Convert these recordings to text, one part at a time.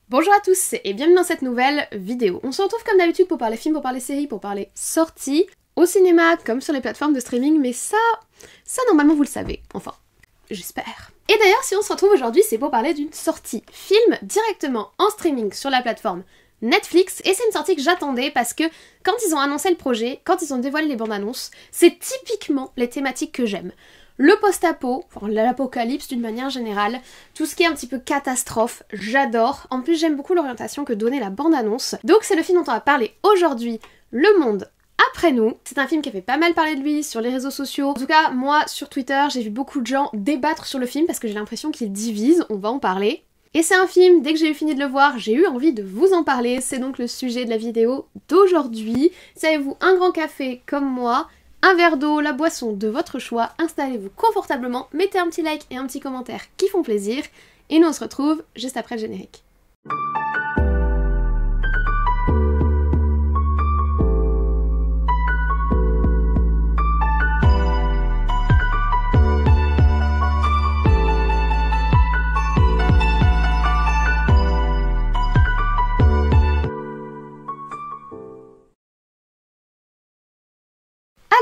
Bonjour à tous et bienvenue dans cette nouvelle vidéo. On se retrouve comme d'habitude pour parler films, pour parler séries, pour parler sorties, au cinéma comme sur les plateformes de streaming, mais ça normalement vous le savez, enfin, j'espère. Et d'ailleurs si on se retrouve aujourd'hui c'est pour parler d'une sortie film directement en streaming sur la plateforme Netflix, et c'est une sortie que j'attendais parce que quand ils ont annoncé le projet, quand ils ont dévoilé les bandes annonces, c'est typiquement les thématiques que j'aime. Le post-apo, enfin l'apocalypse d'une manière générale, tout ce qui est un petit peu catastrophe, j'adore. En plus j'aime beaucoup l'orientation que donnait la bande-annonce. Donc c'est le film dont on va parler aujourd'hui, Le Monde après nous. C'est un film qui a fait pas mal parler de lui sur les réseaux sociaux. En tout cas, moi sur Twitter, j'ai vu beaucoup de gens débattre sur le film parce que j'ai l'impression qu'il divise, on va en parler. Et c'est un film, dès que j'ai eu fini de le voir, j'ai eu envie de vous en parler. C'est donc le sujet de la vidéo d'aujourd'hui. Savez-vous, un grand café comme moi, un verre d'eau, la boisson de votre choix, installez-vous confortablement, mettez un petit like et un petit commentaire qui font plaisir, et nous on se retrouve juste après le générique.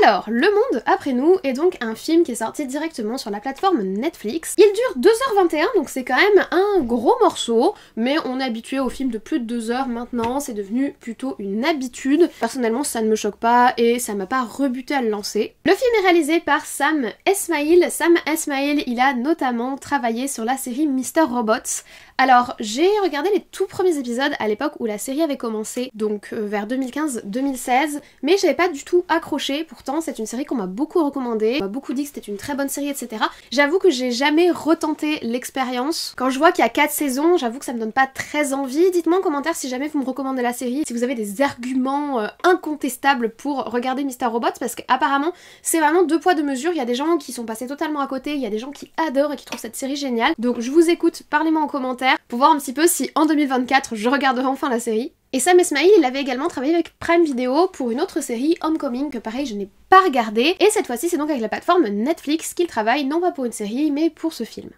Alors, Le Monde après nous est donc un film qui est sorti directement sur la plateforme Netflix. Il dure 2h21, donc c'est quand même un gros morceau, mais on est habitué aux films de plus de 2 heures maintenant, c'est devenu plutôt une habitude. Personnellement, ça ne me choque pas et ça m'a pas rebuté à le lancer. Le film est réalisé par Sam Esmail. Sam Esmail, il a notamment travaillé sur la série Mr. Robots. Alors, j'ai regardé les tout premiers épisodes à l'époque où la série avait commencé, donc vers 2015-2016, mais j'avais pas du tout accroché. Pourtant, c'est une série qu'on m'a beaucoup recommandée, on m'a beaucoup dit que c'était une très bonne série, etc. J'avoue que j'ai jamais retenté l'expérience. Quand je vois qu'il y a 4 saisons, j'avoue que ça me donne pas très envie. Dites-moi en commentaire si jamais vous me recommandez la série, si vous avez des arguments incontestables pour regarder Mr. Robots, parce qu'apparemment, c'est vraiment deux poids deux mesures. Il y a des gens qui sont passés totalement à côté, il y a des gens qui adorent et qui trouvent cette série géniale. Donc je vous écoute, parlez-moi en commentaire pour voir un petit peu si en 2024 je regarderai enfin la série. Et Sam Esmail, il avait également travaillé avec Prime Video pour une autre série, Homecoming, que pareil je n'ai pas regardé. Et cette fois-ci c'est donc avec la plateforme Netflix qu'il travaille, non pas pour une série mais pour ce film.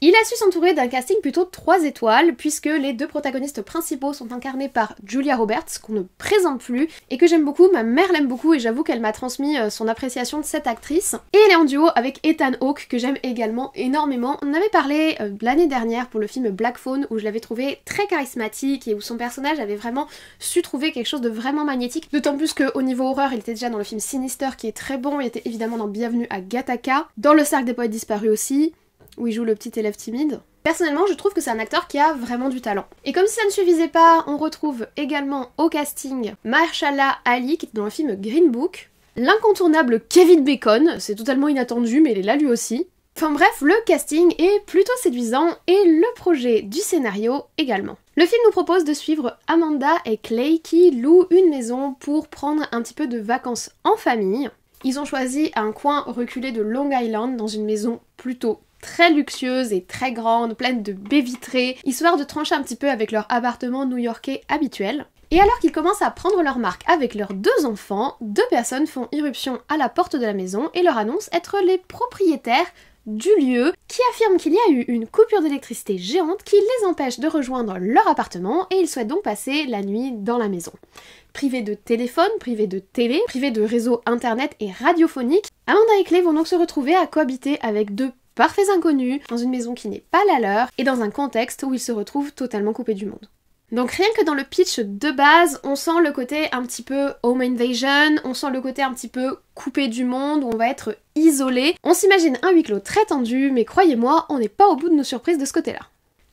Il a su s'entourer d'un casting plutôt 3 étoiles, puisque les deux protagonistes principaux sont incarnés par Julia Roberts, qu'on ne présente plus, et que j'aime beaucoup, ma mère l'aime beaucoup, et j'avoue qu'elle m'a transmis son appréciation de cette actrice. Et elle est en duo avec Ethan Hawke, que j'aime également énormément. On avait parlé l'année dernière pour le film Black Phone, où je l'avais trouvé très charismatique, et où son personnage avait vraiment su trouver quelque chose de vraiment magnétique, d'autant plus qu'au niveau horreur, il était déjà dans le film Sinister, qui est très bon, il était évidemment dans Bienvenue à Gattaca, dans Le Cercle des Poètes Disparus aussi, où il joue le petit élève timide. Personnellement, je trouve que c'est un acteur qui a vraiment du talent. Et comme si ça ne suffisait pas, on retrouve également au casting Mahershala Ali, qui est dans le film Green Book, l'incontournable Kevin Bacon, c'est totalement inattendu, mais il est là lui aussi. Enfin bref, le casting est plutôt séduisant, et le projet du scénario également. Le film nous propose de suivre Amanda et Clay qui louent une maison pour prendre un petit peu de vacances en famille. Ils ont choisi un coin reculé de Long Island, dans une maison plutôt très luxueuse et très grande, pleine de baies vitrées, histoire de trancher un petit peu avec leur appartement new-yorkais habituel. Et alors qu'ils commencent à prendre leur marque avec leurs 2 enfants, 2 personnes font irruption à la porte de la maison et leur annoncent être les propriétaires du lieu, qui affirment qu'il y a eu une coupure d'électricité géante qui les empêche de rejoindre leur appartement, et ils souhaitent donc passer la nuit dans la maison. Privés de téléphone, privés de télé, privés de réseau internet et radiophonique, Amanda et Clay vont donc se retrouver à cohabiter avec 2 parfaits inconnus, dans une maison qui n'est pas la leur, et dans un contexte où ils se retrouvent totalement coupés du monde. Donc rien que dans le pitch de base, on sent le côté un petit peu home invasion, on sent le côté un petit peu coupé du monde, où on va être isolé. On s'imagine un huis clos très tendu, mais croyez-moi, on n'est pas au bout de nos surprises de ce côté-là.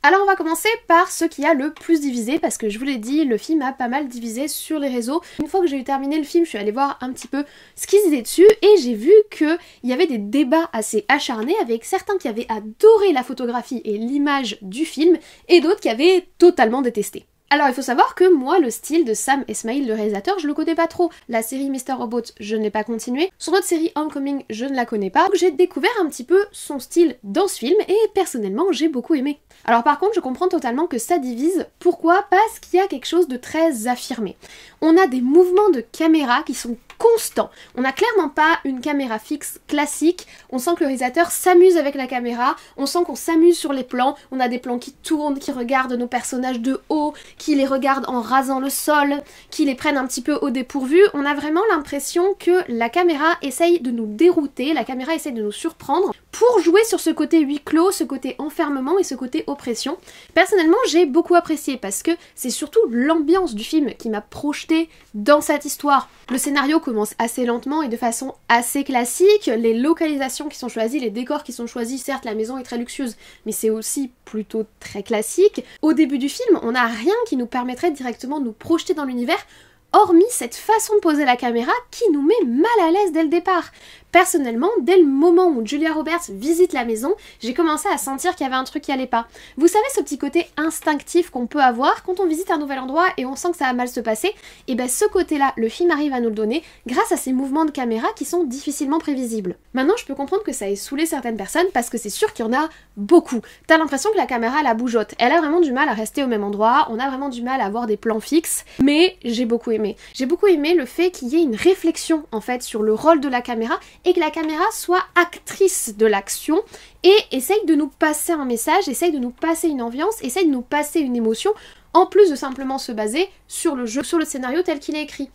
Alors on va commencer par ce qui a le plus divisé, parce que je vous l'ai dit, le film a pas mal divisé sur les réseaux. Une fois que j'ai eu terminé le film, je suis allée voir un petit peu ce qu'ils disaient dessus, et j'ai vu qu'il y avait des débats assez acharnés, avec certains qui avaient adoré la photographie et l'image du film, et d'autres qui avaient totalement détesté. Alors il faut savoir que moi, le style de Sam Esmail, le réalisateur, je le connais pas trop. La série Mr. Robot, je ne l'ai pas continuée. Son autre série Homecoming, je ne la connais pas. Donc j'ai découvert un petit peu son style dans ce film et personnellement, j'ai beaucoup aimé. Alors par contre, je comprends totalement que ça divise. Pourquoi? Parce qu'il y a quelque chose de très affirmé. On a des mouvements de caméra qui sont constant. On n'a clairement pas une caméra fixe classique, on sent que le réalisateur s'amuse avec la caméra, on sent qu'on s'amuse sur les plans, on a des plans qui tournent, qui regardent nos personnages de haut, qui les regardent en rasant le sol, qui les prennent un petit peu au dépourvu. On a vraiment l'impression que la caméra essaye de nous dérouter, la caméra essaye de nous surprendre pour jouer sur ce côté huis clos, ce côté enfermement et ce côté oppression. Personnellement, j'ai beaucoup apprécié parce que c'est surtout l'ambiance du film qui m'a projeté dans cette histoire. Le scénario commence assez lentement et de façon assez classique, les localisations qui sont choisies, les décors qui sont choisis, certes la maison est très luxueuse, mais c'est aussi plutôt très classique. Au début du film, on n'a rien qui nous permettrait directement de nous projeter dans l'univers, hormis cette façon de poser la caméra qui nous met mal à l'aise dès le départ. Personnellement, dès le moment où Julia Roberts visite la maison, j'ai commencé à sentir qu'il y avait un truc qui allait pas. Vous savez ce petit côté instinctif qu'on peut avoir quand on visite un nouvel endroit et on sent que ça va mal se passer? Et ben ce côté-là, le film arrive à nous le donner grâce à ces mouvements de caméra qui sont difficilement prévisibles. Maintenant, je peux comprendre que ça ait saoulé certaines personnes parce que c'est sûr qu'il y en a beaucoup. T'as l'impression que la caméra la bougeotte. Elle a vraiment du mal à rester au même endroit, on a vraiment du mal à avoir des plans fixes, mais j'ai beaucoup aimé. J'ai beaucoup aimé le fait qu'il y ait une réflexion en fait sur le rôle de la caméra et que la caméra soit actrice de l'action et essaye de nous passer un message, essaye de nous passer une ambiance, essaye de nous passer une émotion, en plus de simplement se baser sur le jeu, sur le scénario tel qu'il est écrit.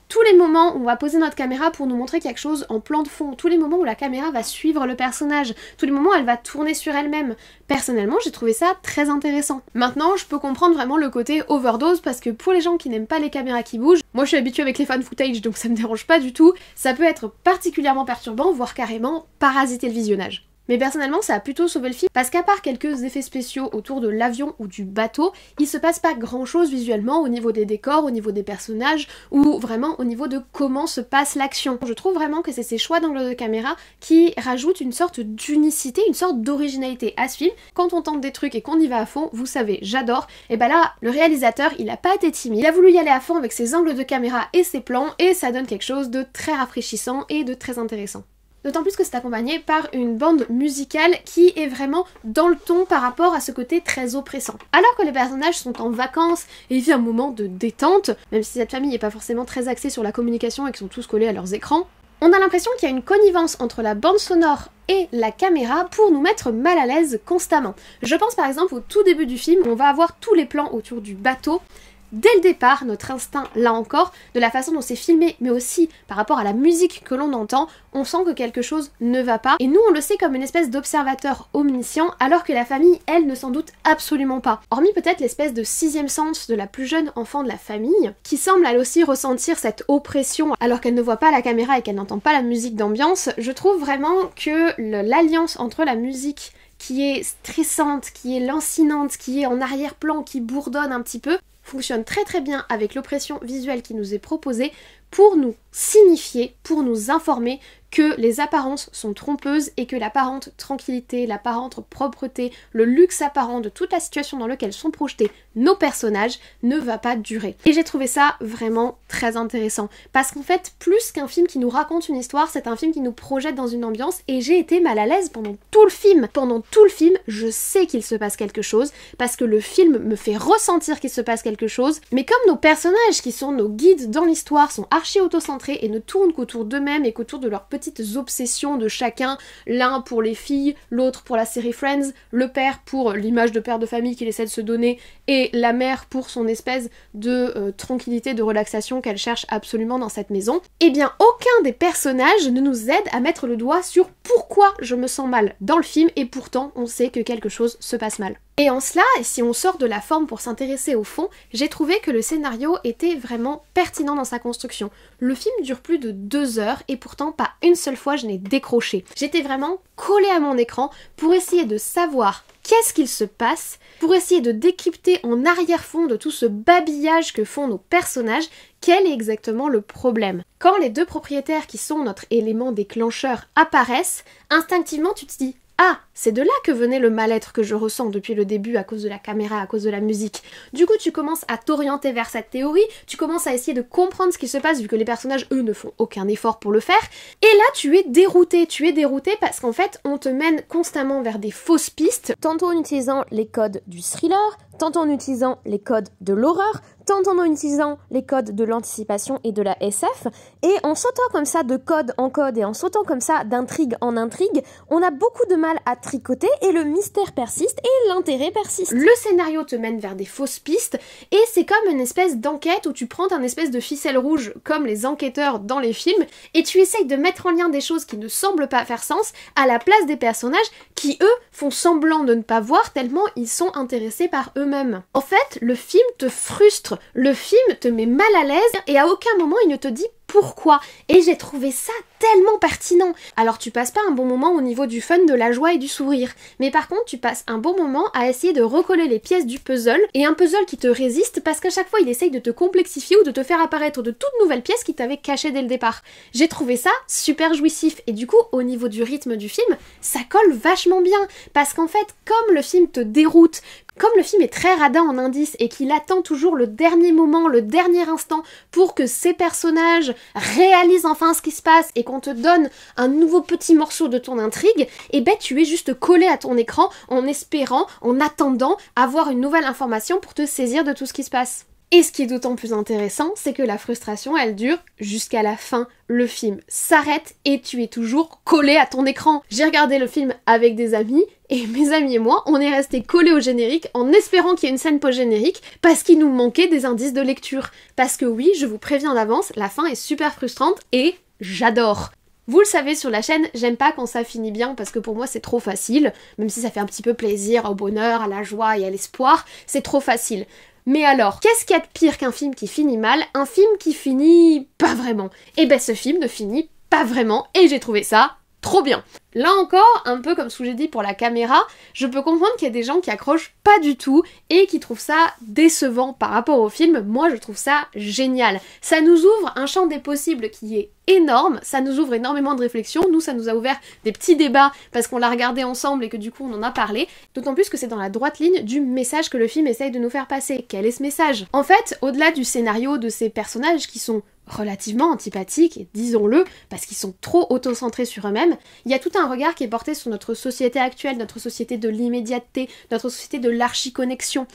Tous les moments où on va poser notre caméra pour nous montrer quelque chose en plan de fond, tous les moments où la caméra va suivre le personnage, tous les moments où elle va tourner sur elle-même. Personnellement, j'ai trouvé ça très intéressant. Maintenant, je peux comprendre vraiment le côté overdose parce que pour les gens qui n'aiment pas les caméras qui bougent, moi je suis habituée avec les fan footage donc ça me dérange pas du tout, ça peut être particulièrement perturbant, voire carrément parasiter le visionnage. Mais personnellement, ça a plutôt sauvé le film parce qu'à part quelques effets spéciaux autour de l'avion ou du bateau, il se passe pas grand chose visuellement au niveau des décors, au niveau des personnages ou vraiment au niveau de comment se passe l'action. Je trouve vraiment que c'est ces choix d'angle de caméra qui rajoutent une sorte d'unicité, une sorte d'originalité à ce film. Quand on tente des trucs et qu'on y va à fond, vous savez, j'adore. Et bah là, le réalisateur, il a pas été timide. Il a voulu y aller à fond avec ses angles de caméra et ses plans et ça donne quelque chose de très rafraîchissant et de très intéressant. D'autant plus que c'est accompagné par une bande musicale qui est vraiment dans le ton par rapport à ce côté très oppressant. Alors que les personnages sont en vacances et il y a un moment de détente, même si cette famille n'est pas forcément très axée sur la communication et qu'ils sont tous collés à leurs écrans, on a l'impression qu'il y a une connivence entre la bande sonore et la caméra pour nous mettre mal à l'aise constamment. Je pense par exemple au tout début du film où on va avoir tous les plans autour du bateau. Dès le départ, notre instinct, là encore, de la façon dont c'est filmé, mais aussi par rapport à la musique que l'on entend, on sent que quelque chose ne va pas. Et nous, on le sait comme une espèce d'observateur omniscient, alors que la famille, elle, ne s'en doute absolument pas. Hormis peut-être l'espèce de sixième sens de la plus jeune enfant de la famille, qui semble elle aussi ressentir cette oppression, alors qu'elle ne voit pas la caméra et qu'elle n'entend pas la musique d'ambiance, je trouve vraiment que l'alliance entre la musique qui est stressante, qui est lancinante, qui est en arrière-plan, qui bourdonne un petit peu, fonctionne très très bien avec l'oppression visuelle qui nous est proposée pour nous signifier, pour nous informer que les apparences sont trompeuses et que l'apparente tranquillité, l'apparente propreté, le luxe apparent de toute la situation dans laquelle sont projetés nos personnages ne va pas durer. Et j'ai trouvé ça vraiment très intéressant parce qu'en fait, plus qu'un film qui nous raconte une histoire, c'est un film qui nous projette dans une ambiance et j'ai été mal à l'aise pendant tout le film. Pendant tout le film, je sais qu'il se passe quelque chose parce que le film me fait ressentir qu'il se passe quelque chose, mais comme nos personnages qui sont nos guides dans l'histoire sont archi autocentrés et ne tournent qu'autour d'eux-mêmes et qu'autour de leurs petites obsessions de chacun, l'un pour les filles, l'autre pour la série Friends, le père pour l'image de père de famille qu'il essaie de se donner et la mère pour son espèce de tranquillité, de relaxation qu'elle cherche absolument dans cette maison, eh bien aucun des personnages ne nous aide à mettre le doigt sur pourquoi je me sens mal dans le film et pourtant on sait que quelque chose se passe mal. Et en cela, et si on sort de la forme pour s'intéresser au fond, j'ai trouvé que le scénario était vraiment pertinent dans sa construction. Le film dure plus de 2 heures et pourtant pas une seule fois je n'ai décroché. J'étais vraiment collée à mon écran pour essayer de savoir qu'est-ce qu'il se passe, pour essayer de décrypter en arrière-fond de tout ce babillage que font nos personnages, quel est exactement le problème. Quand les deux propriétaires qui sont notre élément déclencheur apparaissent, instinctivement tu te dis « Ah, C'est de là que venait le mal-être que je ressens depuis le début à cause de la caméra, à cause de la musique. Du coup, tu commences à t'orienter vers cette théorie, tu commences à essayer de comprendre ce qui se passe vu que les personnages, eux, ne font aucun effort pour le faire. Et là, tu es dérouté parce qu'en fait, on te mène constamment vers des fausses pistes, tantôt en utilisant les codes du thriller, tantôt en utilisant les codes de l'horreur, tantôt en utilisant les codes de l'anticipation et de la SF, et en sautant comme ça de code en code et en sautant comme ça d'intrigue en intrigue, on a beaucoup de mal à tricoter et le mystère persiste et l'intérêt persiste. Le scénario te mène vers des fausses pistes et c'est comme une espèce d'enquête où tu prends un espèce de ficelle rouge comme les enquêteurs dans les films et tu essayes de mettre en lien des choses qui ne semblent pas faire sens à la place des personnages qui, eux, font semblant de ne pas voir tellement ils sont intéressés par eux-mêmes. En fait, le film te frustre. Le film te met mal à l'aise et à aucun moment il ne te dit pourquoi. Et j'ai trouvé ça tellement pertinent. Alors tu passes pas un bon moment au niveau du fun, de la joie et du sourire. Mais par contre tu passes un bon moment à essayer de recoller les pièces du puzzle. Et un puzzle qui te résiste parce qu'à chaque fois il essaye de te complexifier ou de te faire apparaître de toutes nouvelles pièces qui t'avaient cachées dès le départ. J'ai trouvé ça super jouissif. Et du coup au niveau du rythme du film, ça colle vachement bien. Parce qu'en fait comme le film te déroute, comme le film est très radin en indices et qu'il attend toujours le dernier moment, le dernier instant pour que ces personnages réalisent enfin ce qui se passe et qu'on te donne un nouveau petit morceau de ton intrigue, et ben tu es juste collé à ton écran en espérant, en attendant avoir une nouvelle information pour te saisir de tout ce qui se passe. Et ce qui est d'autant plus intéressant, c'est que la frustration, elle dure jusqu'à la fin. Le film s'arrête et tu es toujours collé à ton écran. J'ai regardé le film avec des amis et mes amis et moi, on est restés collés au générique en espérant qu'il y ait une scène post-générique parce qu'il nous manquait des indices de lecture. Parce que oui, je vous préviens d'avance, la fin est super frustrante et j'adore. Vous le savez sur la chaîne, j'aime pas quand ça finit bien parce que pour moi c'est trop facile, même si ça fait un petit peu plaisir au bonheur, à la joie et à l'espoir, c'est trop facile. Mais alors, qu'est-ce qu'il y a de pire qu'un film qui finit mal? Un film qui finit pas vraiment. Et ben ce film ne finit pas vraiment et j'ai trouvé ça trop bien. Là encore, un peu comme ce que j'ai dit pour la caméra, je peux comprendre qu'il y a des gens qui accrochent pas du tout et qui trouvent ça décevant par rapport au film. Moi, je trouve ça génial. Ça nous ouvre un champ des possibles qui est énorme, ça nous ouvre énormément de réflexions. Nous, ça nous a ouvert des petits débats parce qu'on l'a regardé ensemble et que du coup, on en a parlé. D'autant plus que c'est dans la droite ligne du message que le film essaye de nous faire passer. Quel est ce message? En fait, au-delà du scénario de ces personnages qui sont relativement antipathiques, et disons-le, parce qu'ils sont trop auto-centrés sur eux-mêmes, il y a tout un regard qui est porté sur notre société actuelle, notre société de l'immédiateté, notre société de l'archi-connexion.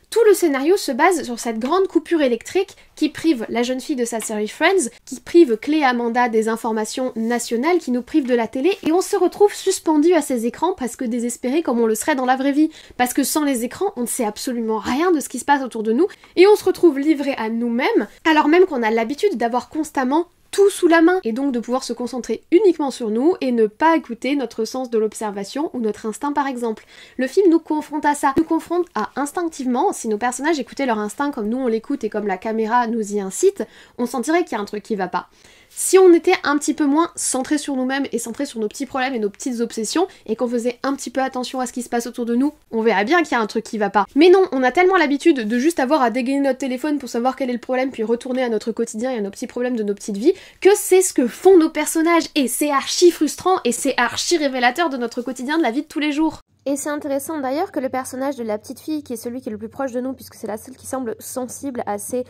Tout le scénario se base sur cette grande coupure électrique qui prive la jeune fille de sa série Friends, qui prive Clay et Amanda des informations nationales, qui nous prive de la télé, et on se retrouve suspendu à ces écrans parce que désespéré comme on le serait dans la vraie vie. Parce que sans les écrans, on ne sait absolument rien de ce qui se passe autour de nous, et on se retrouve livré à nous-mêmes, alors même qu'on a l'habitude d'avoir constamment tout sous la main et donc de pouvoir se concentrer uniquement sur nous et ne pas écouter notre sens de l'observation ou notre instinct par exemple. Le film nous confronte à ça, nous confronte à instinctivement, si nos personnages écoutaient leur instinct comme nous on l'écoute et comme la caméra nous y incite, on sentirait qu'il y a un truc qui va pas. Si on était un petit peu moins centré sur nous-mêmes et centré sur nos petits problèmes et nos petites obsessions et qu'on faisait un petit peu attention à ce qui se passe autour de nous, on verrait bien qu'il y a un truc qui va pas. Mais non, on a tellement l'habitude de juste avoir à dégainer notre téléphone pour savoir quel est le problème puis retourner à notre quotidien et à nos petits problèmes de nos petites vies que c'est ce que font nos personnages et c'est archi frustrant et c'est archi révélateur de notre quotidien, de la vie de tous les jours. Et c'est intéressant d'ailleurs que le personnage de la petite fille, qui est celui qui est le plus proche de nous, puisque c'est la seule qui semble sensible à ces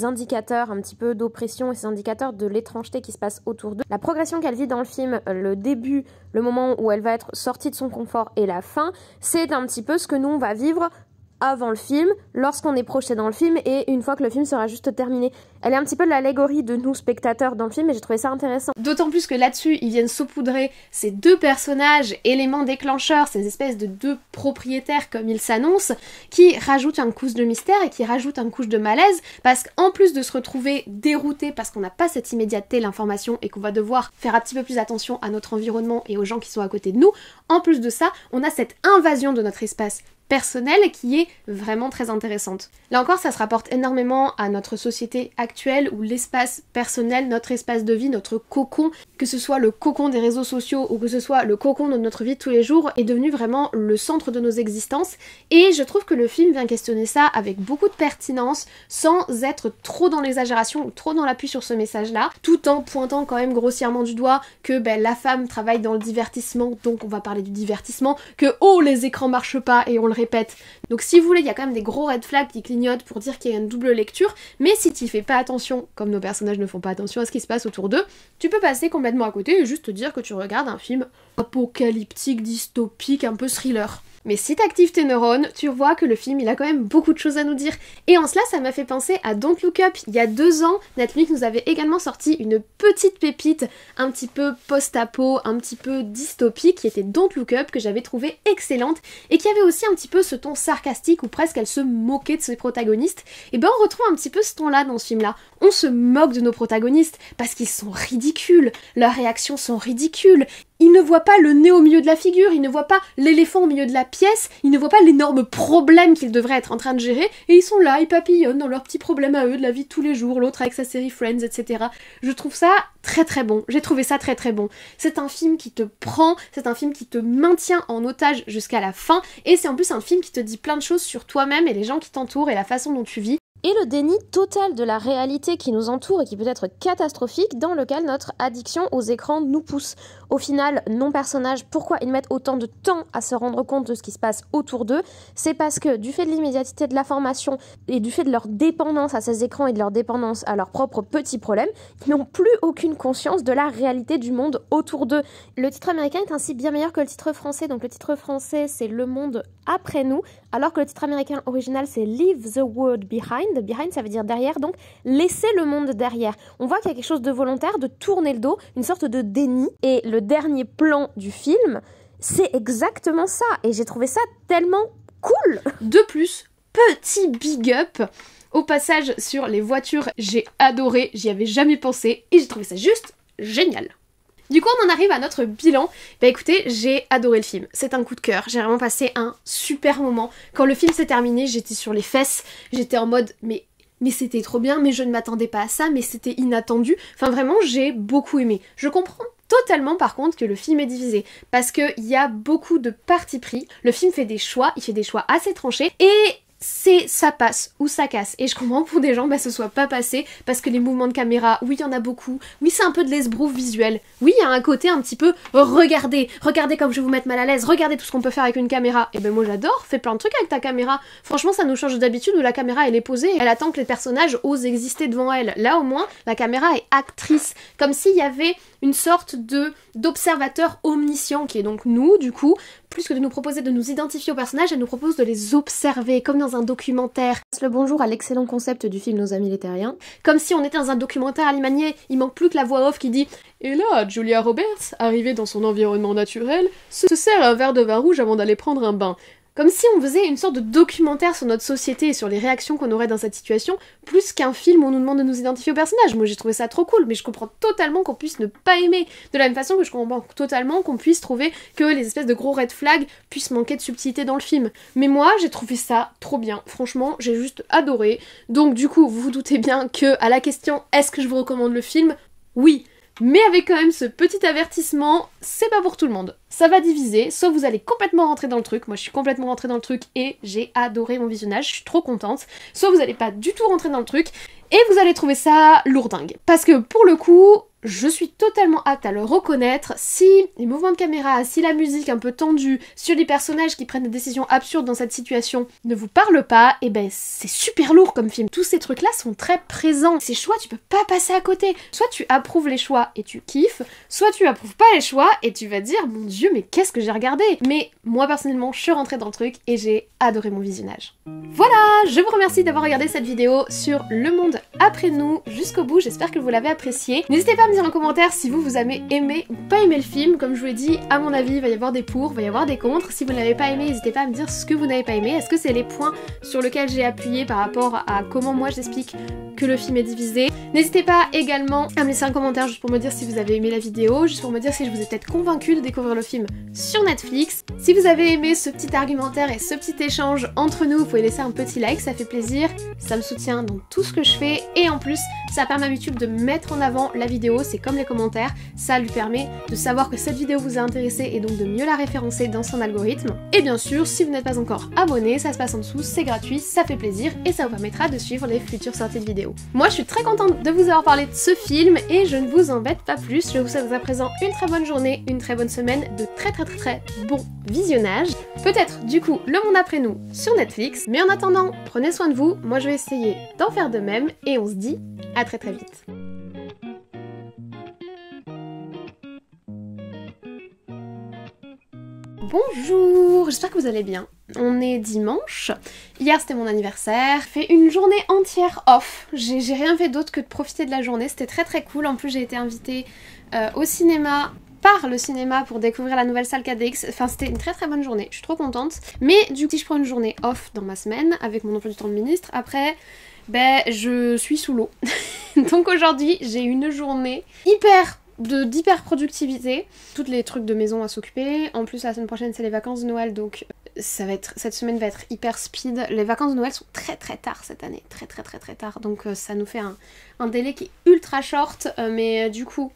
indicateurs un petit peu d'oppression et ces indicateurs de l'étrangeté qui se passe autour d'eux. La progression qu'elle vit dans le film, le début, le moment où elle va être sortie de son confort et la fin, c'est un petit peu ce que nous on va vivre avant le film, lorsqu'on est projeté dans le film et une fois que le film sera juste terminé. Elle est un petit peu l'allégorie de nous spectateurs dans le film et j'ai trouvé ça intéressant. D'autant plus que là-dessus, ils viennent saupoudrer ces deux personnages, éléments déclencheurs, ces espèces de deux propriétaires comme ils s'annoncent, qui rajoutent une couche de mystère et qui rajoutent une couche de malaise, parce qu'en plus de se retrouver dérouté parce qu'on n'a pas cette immédiateté, l'information, et qu'on va devoir faire un petit peu plus attention à notre environnement et aux gens qui sont à côté de nous, en plus de ça, on a cette invasion de notre espace personnelle qui est vraiment très intéressante. Là encore, ça se rapporte énormément à notre société actuelle où l'espace personnel, notre espace de vie, notre cocon, que ce soit le cocon des réseaux sociaux ou que ce soit le cocon de notre vie de tous les jours, est devenu vraiment le centre de nos existences. Et je trouve que le film vient questionner ça avec beaucoup de pertinence, sans être trop dans l'exagération ou trop dans l'appui sur ce message-là, tout en pointant quand même grossièrement du doigt que la femme travaille dans le divertissement, donc on va parler du divertissement, que oh les écrans marchent pas et on le répète. Donc si vous voulez, il y a quand même des gros red flags qui clignotent pour dire qu'il y a une double lecture, mais si tu fais pas attention, comme nos personnages ne font pas attention à ce qui se passe autour d'eux, tu peux passer complètement à côté et juste te dire que tu regardes un film apocalyptique, dystopique, un peu thriller. Mais si t'actives tes neurones, tu vois que le film il a quand même beaucoup de choses à nous dire. Et en cela, ça m'a fait penser à Don't Look Up. Il y a 2 ans, Netflix nous avait également sorti une petite pépite un petit peu post-apo, un petit peu dystopique, qui était Don't Look Up, que j'avais trouvé excellente, et qui avait aussi un petit peu ce ton sarcastique où presque elle se moquait de ses protagonistes. Et ben on retrouve un petit peu ce ton-là dans ce film-là. On se moque de nos protagonistes parce qu'ils sont ridicules, leurs réactions sont ridicules. Ils ne voient pas le nez au milieu de la figure, ils ne voient pas l'éléphant au milieu de la pièce, ils ne voient pas l'énorme problème qu'ils devraient être en train de gérer, et ils sont là, ils papillonnent dans leurs petits problèmes à eux de la vie de tous les jours, l'autre avec sa série Friends, etc. Je trouve ça très très bon, j'ai trouvé ça très très bon. C'est un film qui te prend, c'est un film qui te maintient en otage jusqu'à la fin, et c'est en plus un film qui te dit plein de choses sur toi-même et les gens qui t'entourent et la façon dont tu vis. Et le déni total de la réalité qui nous entoure et qui peut être catastrophique dans lequel notre addiction aux écrans nous pousse. Au final, nos personnages, pourquoi ils mettent autant de temps à se rendre compte de ce qui se passe autour d'eux? C'est parce que du fait de l'immédiateté de l'information et du fait de leur dépendance à ces écrans et de leur dépendance à leurs propres petits problèmes, ils n'ont plus aucune conscience de la réalité du monde autour d'eux. Le titre américain est ainsi bien meilleur que le titre français, donc le titre français c'est Le monde après nous, alors que le titre américain original c'est Leave the World Behind. Behind ça veut dire derrière, donc laisser le monde derrière. On voit qu'il y a quelque chose de volontaire, de tourner le dos, une sorte de déni, et le dernier plan du film, c'est exactement ça, et j'ai trouvé ça tellement cool. De plus, petit big up au passage sur les voitures, j'ai adoré, j'y avais jamais pensé, et j'ai trouvé ça juste génial. Du coup on en arrive à notre bilan. Bah écoutez, j'ai adoré le film, c'est un coup de cœur, j'ai vraiment passé un super moment. Quand le film s'est terminé, j'étais sur les fesses, j'étais en mode mais c'était trop bien, mais je ne m'attendais pas à ça, mais c'était inattendu. Enfin vraiment j'ai beaucoup aimé. Je comprends totalement par contre que le film est divisé, parce qu'il y a beaucoup de parti pris, le film fait des choix, il fait des choix assez tranchés, et ça passe ou ça casse. Et je comprends pour des gens ce soit pas passé parce que les mouvements de caméra, oui il y en a beaucoup, oui c'est un peu de l'esbrouf visuel, oui il y a un côté un petit peu regardez comme je vais vous mettre mal à l'aise, regardez tout ce qu'on peut faire avec une caméra. Et ben moi j'adore, fais plein de trucs avec ta caméra. Franchement ça nous change d'habitude où la caméra elle est posée et elle attend que les personnages osent exister devant elle. Là au moins la caméra est actrice, comme s'il y avait une sorte d'observateur omniscient qui est donc nous du coup. Plus que de nous proposer de nous identifier aux personnages, elle nous propose de les observer, comme dans un documentaire. Le bonjour à l'excellent concept du film Nos Amis les Terriens. Comme si on était dans un documentaire animalier, il manque plus que la voix off qui dit « Et là, Julia Roberts, arrivée dans son environnement naturel, se sert un verre de vin rouge avant d'aller prendre un bain. » Comme si on faisait une sorte de documentaire sur notre société et sur les réactions qu'on aurait dans cette situation, plus qu'un film où on nous demande de nous identifier aux personnages. Moi j'ai trouvé ça trop cool, mais je comprends totalement qu'on puisse ne pas aimer. De la même façon que je comprends totalement qu'on puisse trouver que les espèces de gros red flags puissent manquer de subtilité dans le film. Mais moi j'ai trouvé ça trop bien, franchement j'ai juste adoré. Donc du coup vous vous doutez bien que à la question est-ce que je vous recommande le film? Oui. Mais avec quand même ce petit avertissement, c'est pas pour tout le monde. Ça va diviser, soit vous allez complètement rentrer dans le truc, moi je suis complètement rentrée dans le truc et j'ai adoré mon visionnage, je suis trop contente, soit vous allez pas du tout rentrer dans le truc et vous allez trouver ça lourdingue. Parce que pour le coup, je suis totalement apte à le reconnaître, si les mouvements de caméra, si la musique un peu tendue, sur les personnages qui prennent des décisions absurdes dans cette situation ne vous parlent pas, et ben c'est super lourd comme film. Tous ces trucs-là sont très présents. Ces choix, tu peux pas passer à côté. Soit tu approuves les choix et tu kiffes, soit tu approuves pas les choix et tu vas dire mon dieu mais qu'est-ce que j'ai regardé. Mais moi personnellement, je suis rentrée dans le truc et j'ai adoré mon visionnage. Voilà, je vous remercie d'avoir regardé cette vidéo sur Le Monde Après Nous jusqu'au bout, j'espère que vous l'avez apprécié. N'hésitez pas à me me dire en commentaire si vous avez aimé ou pas aimé le film. Comme je vous l'ai dit, à mon avis, il va y avoir des pour, il va y avoir des contre. Si vous ne l'avez pas aimé, n'hésitez pas à me dire ce que vous n'avez pas aimé. Est-ce que c'est les points sur lesquels j'ai appuyé par rapport à comment moi j'explique que le film est divisé? N'hésitez pas également à me laisser un commentaire juste pour me dire si vous avez aimé la vidéo, juste pour me dire si je vous ai peut-être convaincu de découvrir le film sur Netflix. Si vous avez aimé ce petit argumentaire et ce petit échange entre nous, vous pouvez laisser un petit like, ça fait plaisir, ça me soutient dans tout ce que je fais et en plus ça permet à YouTube de mettre en avant la vidéo, c'est comme les commentaires, ça lui permet de savoir que cette vidéo vous a intéressé et donc de mieux la référencer dans son algorithme. Et bien sûr, si vous n'êtes pas encore abonné, ça se passe en dessous, c'est gratuit, ça fait plaisir et ça vous permettra de suivre les futures sorties de vidéos. Moi je suis très contente de vous avoir parlé de ce film et je ne vous embête pas plus, je vous souhaite à présent une très bonne journée, une très bonne semaine, de très bon visionnage. Peut-être du coup Le Monde Après Nous sur Netflix, mais en attendant, prenez soin de vous, moi je vais essayer d'en faire de même et on se dit à très vite. Bonjour, j'espère que vous allez bien. On est dimanche, hier c'était mon anniversaire, j'ai fait une journée entière off, j'ai rien fait d'autre que de profiter de la journée, c'était très cool, en plus j'ai été invitée au cinéma par le cinéma pour découvrir la nouvelle salle KDX, enfin c'était une très bonne journée, je suis trop contente. Mais du coup si je prends une journée off dans ma semaine avec mon emploi du temps de ministre, après ben je suis sous l'eau. Donc aujourd'hui j'ai une journée d'hyper productivité, toutes les trucs de maison à s'occuper, en plus la semaine prochaine c'est les vacances de Noël donc cette semaine va être hyper speed. Les vacances de Noël sont très tard cette année, très tard, donc ça nous fait un délai qui est ultra short, mais du coup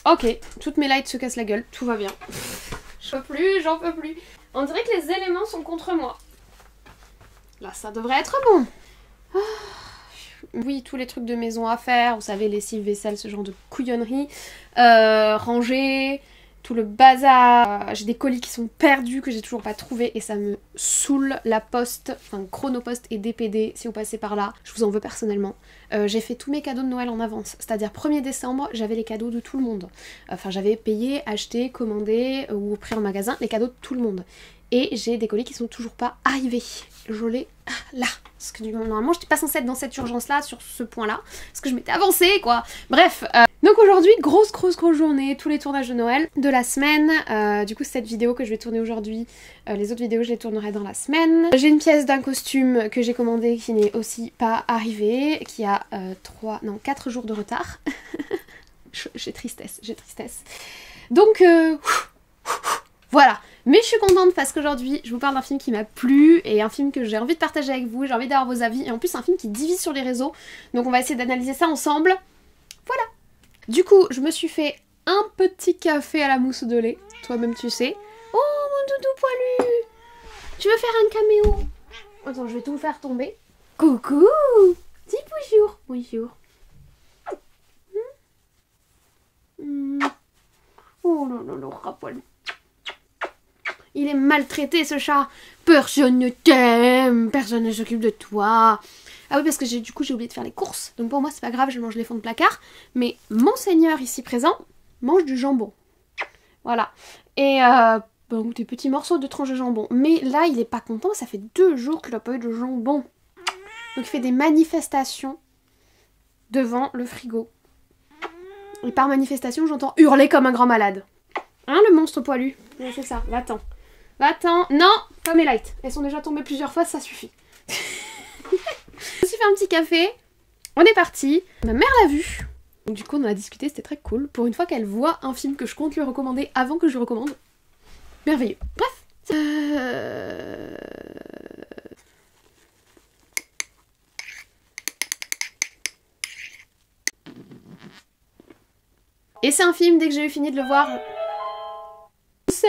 ok, toutes mes lights se cassent la gueule, tout va bien. J'en peux plus. On dirait que les éléments sont contre moi. Là, ça devrait être bon. Oui, tous les trucs de maison à faire, vous savez, lessive, vaisselle, ce genre de couillonnerie. Ranger, tout le bazar. J'ai des colis qui sont perdus, que j'ai toujours pas trouvés et ça me saoule. La poste, enfin Chronopost et DPD, si vous passez par là, je vous en veux personnellement. J'ai fait tous mes cadeaux de Noël en avance, c'est-à-dire 1er décembre, j'avais les cadeaux de tout le monde. Enfin, j'avais payé, acheté, commandé ou pris en magasin les cadeaux de tout le monde. Et j'ai des colis qui sont toujours pas arrivés. Je l'ai là. Parce que normalement, je n'étais pas censée être dans cette urgence-là, sur ce point-là. Parce que je m'étais avancée, quoi. Bref. Donc aujourd'hui, grosse journée. Tous les tournages de Noël de la semaine. Du coup, cette vidéo que je vais tourner aujourd'hui, les autres vidéos, je les tournerai dans la semaine. J'ai une pièce d'un costume que j'ai commandé qui n'est aussi pas arrivée. Qui a 4 jours de retard. J'ai tristesse. Donc, voilà. Mais je suis contente parce qu'aujourd'hui je vous parle d'un film qui m'a plu et un film que j'ai envie de partager avec vous, j'ai envie d'avoir vos avis et en plus un film qui divise sur les réseaux, donc on va essayer d'analyser ça ensemble. Voilà. Du coup je me suis fait un petit café à la mousse de lait, toi-même tu sais. Oh mon doudou poilu, tu veux faire un caméo? Attends, je vais tout faire tomber. Coucou. Dis bonjour. Oh là, rat poilu. Il est maltraité ce chat. Personne ne t'aime, personne ne s'occupe de toi. Ah oui, parce que du coup j'ai oublié de faire les courses. Donc pour moi c'est pas grave, je mange les fonds de placard. Mais mon seigneur ici présent mange du jambon. Voilà. Et des petits morceaux de tranche de jambon. Mais là il est pas content, ça fait 2 jours qu'il a pas eu de jambon. Donc il fait des manifestations devant le frigo. Et par manifestation j'entends hurler comme un grand malade. Hein, le monstre poilu? Ouais, c'est ça, va-t'en. Non, pas mes lights. Elles sont déjà tombées plusieurs fois, ça suffit. Je me suis fait un petit café. On est parti. Ma mère l'a vu. Donc du coup on en a discuté, c'était très cool. Pour une fois qu'elle voit un film que je compte lui recommander avant que je le recommande. Merveilleux. Bref. Et c'est un film, dès que j'ai eu fini de le voir...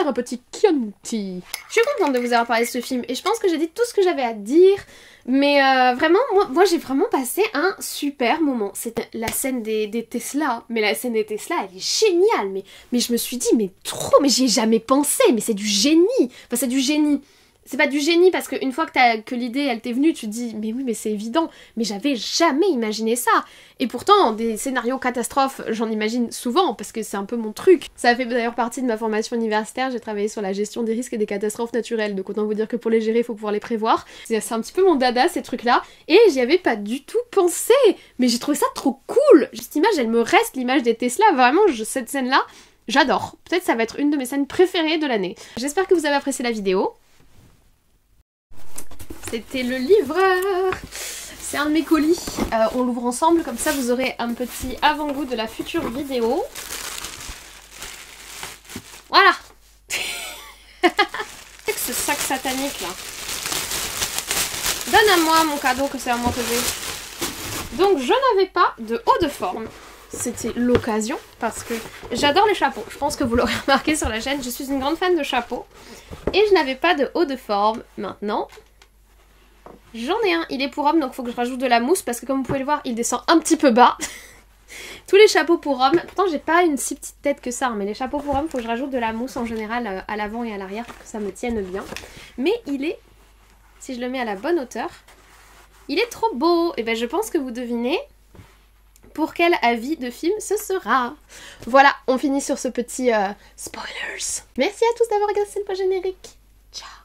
un petit Chianti. Je suis contente de vous avoir parlé de ce film et je pense que j'ai dit tout ce que j'avais à dire, mais vraiment moi j'ai vraiment passé un super moment. C'était la scène des Tesla, mais la scène des Tesla elle est géniale, mais je me suis dit mais j'y ai jamais pensé, mais c'est du génie, enfin c'est du génie c'est pas du génie parce qu'une fois que l'idée elle t'est venue, tu te dis mais oui mais c'est évident, mais j'avais jamais imaginé ça. Et pourtant des scénarios catastrophes j'en imagine souvent parce que c'est un peu mon truc. Ça fait d'ailleurs partie de ma formation universitaire, j'ai travaillé sur la gestion des risques et des catastrophes naturelles, donc autant vous dire que pour les gérer il faut pouvoir les prévoir. C'est un petit peu mon dada ces trucs là, et j'y avais pas du tout pensé, mais j'ai trouvé ça trop cool. Cette image elle me reste, l'image des Tesla, vraiment cette scène là, j'adore. Peut-être ça va être une de mes scènes préférées de l'année. J'espère que vous avez apprécié la vidéo. C'était le livreur. C'est un de mes colis. On l'ouvre ensemble, comme ça vous aurez un petit avant-goût de la future vidéo. Voilà. Qu'est-ce que ce sac satanique là? Donne à moi mon cadeau que c'est à moi que j'ai. Donc je n'avais pas de haut de forme. C'était l'occasion parce que j'adore les chapeaux. Je pense que vous l'aurez remarqué sur la chaîne, je suis une grande fan de chapeaux. Et je n'avais pas de haut de forme. Maintenant... j'en ai un, il est pour homme donc il faut que je rajoute de la mousse parce que comme vous pouvez le voir il descend un petit peu bas. Tous les chapeaux pour homme, pourtant j'ai pas une si petite tête que ça, mais les chapeaux pour homme, faut que je rajoute de la mousse en général à l'avant et à l'arrière pour que ça me tienne bien. Mais il est, si je le mets à la bonne hauteur, il est trop beau. Et ben je pense que vous devinez pour quel avis de film ce sera. Voilà, on finit sur ce petit spoilers. Merci à tous d'avoir regardé le générique. Ciao.